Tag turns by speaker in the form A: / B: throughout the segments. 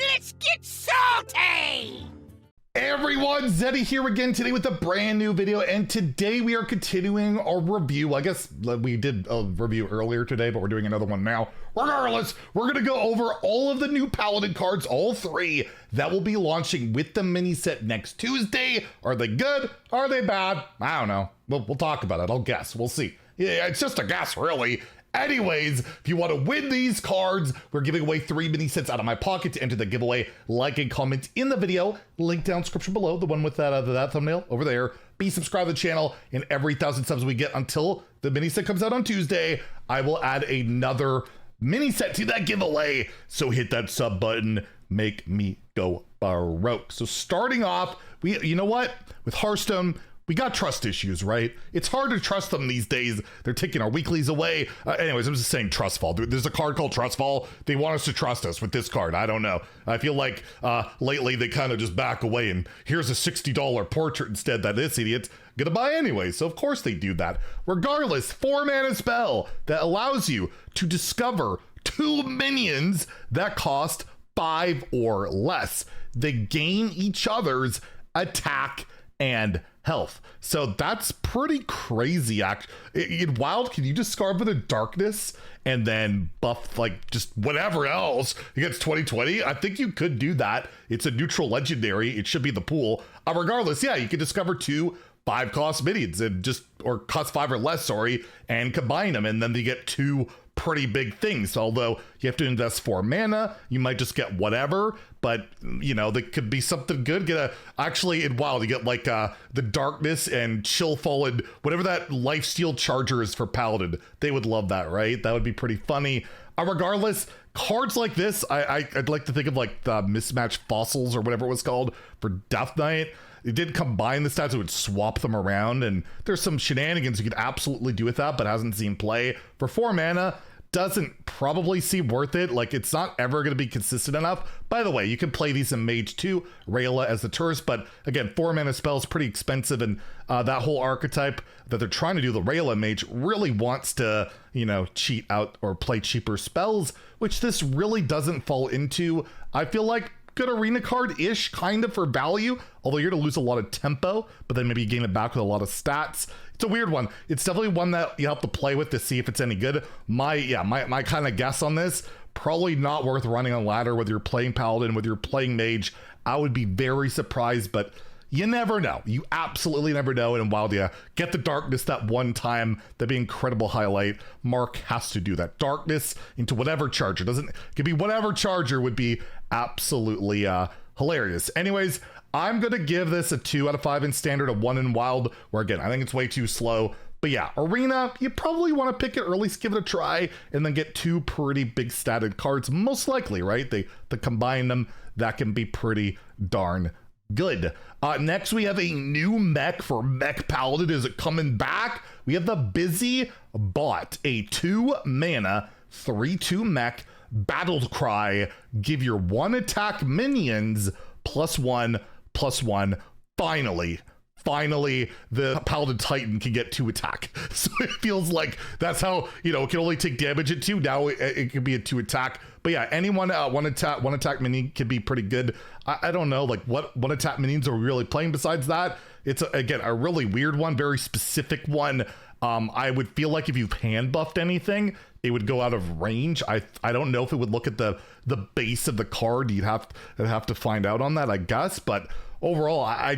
A: Let's get salty!
B: Hey everyone, Zeddy here again today with a brand new video, and today we are continuing our review. I guess we did a review earlier today, but we're doing another one now. Regardless, we're going to go over all of the new Paladin cards, all three, that will be launching with the mini set next Tuesday. Are they good? Are they bad? I don't know. We'll talk about it. I'll guess. We'll see. Yeah, it's just a guess, really. Anyways, if you want to win these cards, we're giving away 3 mini sets out of my pocket. To enter the giveaway, like and comment in the video. Link down description below, the one with that thumbnail over there. Be subscribed to the channel, and every 1,000 subs we get until the mini set comes out on Tuesday, I will add another mini set to that giveaway. So hit that sub button, make me go baroque. So starting off, you know what? With Hearthstone, we got trust issues, right? It's hard to trust them these days. They're taking our weeklies away. Anyways, I'm just saying trust fall. There's a card called Trust Fall. They want us to trust us with this card. I don't know. I feel like lately they kind of just back away and here's a $60 portrait instead that this idiot's gonna buy anyway. So of course they do that. Regardless, 4-mana spell that allows you to discover 2 minions that cost 5 or less. They gain each other's attack and health. So that's pretty crazy. In Wild, can you discard with a darkness and then buff like just whatever else against 2020? I think you could do that. It's a neutral legendary. It should be the pool. Regardless, yeah, you can discover 2 5-cost minions and or cost 5 or less, sorry, and combine them, and then they get 2 pretty big things. Although you have to invest 4 mana, you might just get whatever, but you know, there could be something good. Actually in Wild, you get like the darkness and Chillfall and whatever that lifesteal charger is for Paladin. They would love that, right? That would be pretty funny. Regardless, cards like this, I'd like to think of like the mismatched fossils or whatever it was called for Death Knight. It did combine the stats, it would swap them around, and there's some shenanigans you could absolutely do with that, but hasn't seen play. For 4 mana, doesn't probably seem worth it. Like, it's not ever going to be consistent enough. By the way, you can play these in Mage too, Rayla as the tourist, but again, 4-mana spell is pretty expensive, and that whole archetype that they're trying to do, the Rayla Mage, really wants to, you know, cheat out or play cheaper spells, which this really doesn't fall into. I feel like good arena card-ish kind of for value, although you're gonna lose a lot of tempo, but then maybe you gain it back with a lot of stats. It's a weird one. It's definitely one that you have to play with to see if it's any good. My kind of guess on this, probably not worth running on ladder, whether you're playing Paladin, whether you're playing Mage. I would be very surprised, but you never know. You absolutely never know. And Wild, yeah, get the darkness that one time. That'd be an incredible highlight. Mark has to do that. Darkness into whatever charger. It could be whatever charger would be absolutely hilarious. Anyways, I'm going to give this a 2 out of 5 in standard, a 1 in Wild, where again, I think it's way too slow. But yeah, Arena, you probably want to pick it, or at least give it a try, and then get 2 pretty big statted cards, most likely, right? They combine them, that can be pretty darn good. Next, we have a new mech for Mech Paladin. Is it coming back? We have the Busy Bot, a 2-mana, 3/2 mech, Battle Cry. Give your 1 attack minions +1/+1. Finally, the Paladin Titan can get 2 attack. So it feels like that's how, you know, it can only take damage at 2. Now it could be a 2 attack. But yeah, any one attack minion can be pretty good. I don't know, like what 1 attack minions are we really playing besides that? It's again a really weird one, very specific one. I would feel like if you've hand buffed anything, it would go out of range. I don't know if it would look at the base of the card. You'd have to find out on that, I guess. But overall, I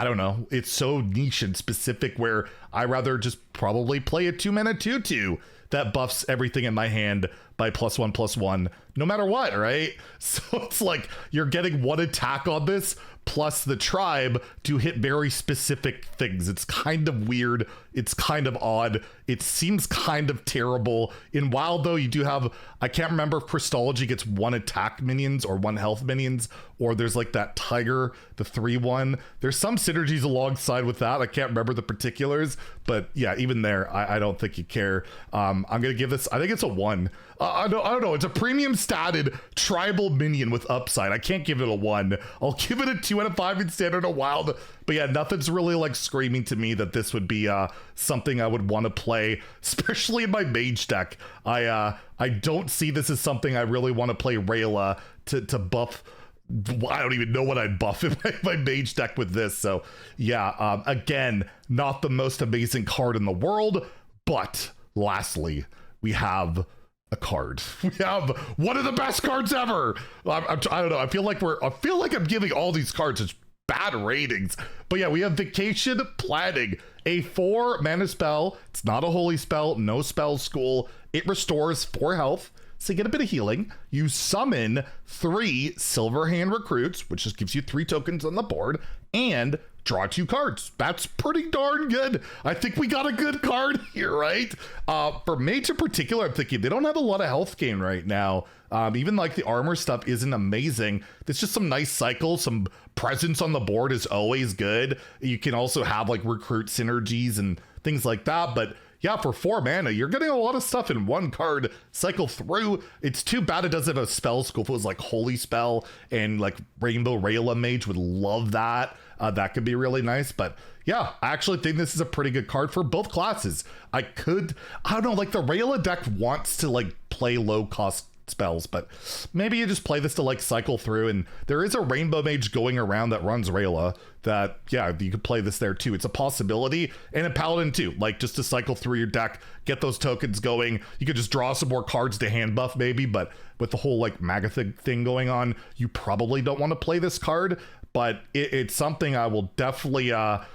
B: don't know. It's so niche and specific where I rather just probably play a 2-mana 2/2 that buffs everything in my hand by +1/+1, no matter what, right? So it's like you're getting 1 attack on this plus the tribe to hit very specific things. It's kind of weird. It's kind of odd. It seems kind of terrible. In Wild, though, you do have, I can't remember if Christology gets 1 attack minions or 1 health minions, or there's like that Tiger, the 3/1. There's some synergies alongside with that. I can't remember the particulars, but yeah, even there, I don't think you care. I'm going to give this, I think it's a 1. I don't know. It's a premium statted tribal minion with upside. I can't give it a 1. I'll give it a 2 out of 5 in standard or wild. But yeah, nothing's really like screaming to me that this would be something I would want to play, especially in my mage deck. I don't see this as something I really want to play Rayla to buff. I don't even know what I'd buff in my mage deck with this. So yeah, again, not the most amazing card in the world. But lastly, we have a card. We have one of the best cards ever. I don't know. I feel like I'm giving all these cards such bad ratings. But yeah, we have Vacation Planning, a 4 mana spell. It's not a holy spell, no spell school. It restores 4 health. So you get a bit of healing. You summon 3 Silverhand Recruits, which just gives you 3 tokens on the board, and draw 2 cards. That's pretty darn good. I think we got a good card here, right? For Mage in particular, I'm thinking they don't have a lot of health gain right now. Even like the armor stuff isn't amazing. There's just some nice cycles. Some presence on the board is always good. You can also have like recruit synergies and things like that. But yeah, for 4 mana, you're getting a lot of stuff in 1 card cycle through. It's too bad it doesn't have a spell school. If it was like Holy Spell and like Rainbow Rayla Mage would love that. That could be really nice. But yeah, I actually think this is a pretty good card for both classes. I don't know, like the Rayla deck wants to like play low cost spells, but maybe you just play this to like cycle through. And there is a Rainbow Mage going around that runs Rayla that, yeah, you could play this there too. It's a possibility. And a Paladin too, like just to cycle through your deck, get those tokens going. You could just draw some more cards to hand buff maybe, but with the whole like Magatha thing going on, you probably don't want to play this card. But it's something I will definitely I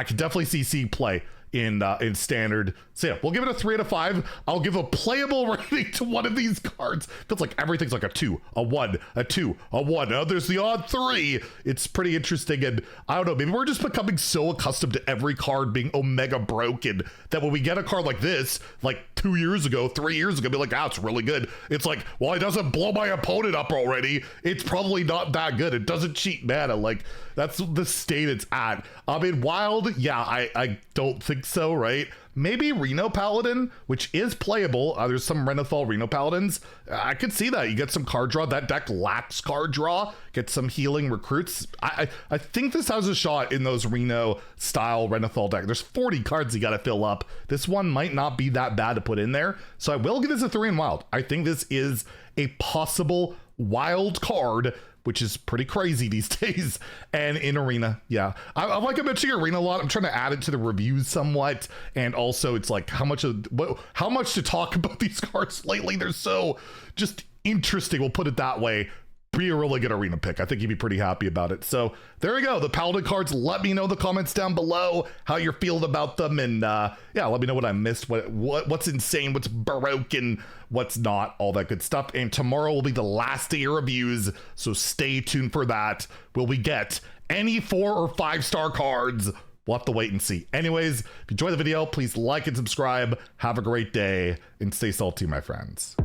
B: could definitely see play in standard. So yeah, we'll give it a 3 out of 5. I'll give a playable rating to one of these cards. Feels like everything's like a 2, a 1, a 2, a 1. Oh, there's the odd 3. It's pretty interesting. And I don't know, maybe we're just becoming so accustomed to every card being omega broken that when we get a card like this, like 2 years ago, 3 years ago, be like, it's really good. It's like, well, it doesn't blow my opponent up already. It's probably not that good. It doesn't cheat mana. Like, that's the state it's at. In Wild, yeah, I don't think so, right? Maybe Reno Paladin, which is playable. There's some Renathal Reno Paladins. I could see that. You get some card draw. That deck lacks card draw. Get some healing recruits. I think this has a shot in those Reno style Renathal deck. There's 40 cards you got to fill up. This one might not be that bad to put in there. So I will give this a 3 in Wild. I think this is a possible wild card, which is pretty crazy these days. And in Arena, yeah. I like I mentioning Arena a lot. I'm trying to add it to the reviews somewhat. And also it's like how much to talk about these cards lately. They're so just interesting. We'll put it that way. Be a really good Arena pick. I think you'd be pretty happy about it. So there we go. The Paladin cards. Let me know in the comments down below how you're feeling about them. And yeah, let me know what I missed. What's insane, what's broken, what's not, all that good stuff. And tomorrow will be the last day of reviews. So stay tuned for that. Will we get any 4 or 5 star cards? We'll have to wait and see. Anyways, if you enjoyed the video, please like and subscribe. Have a great day and stay salty, my friends.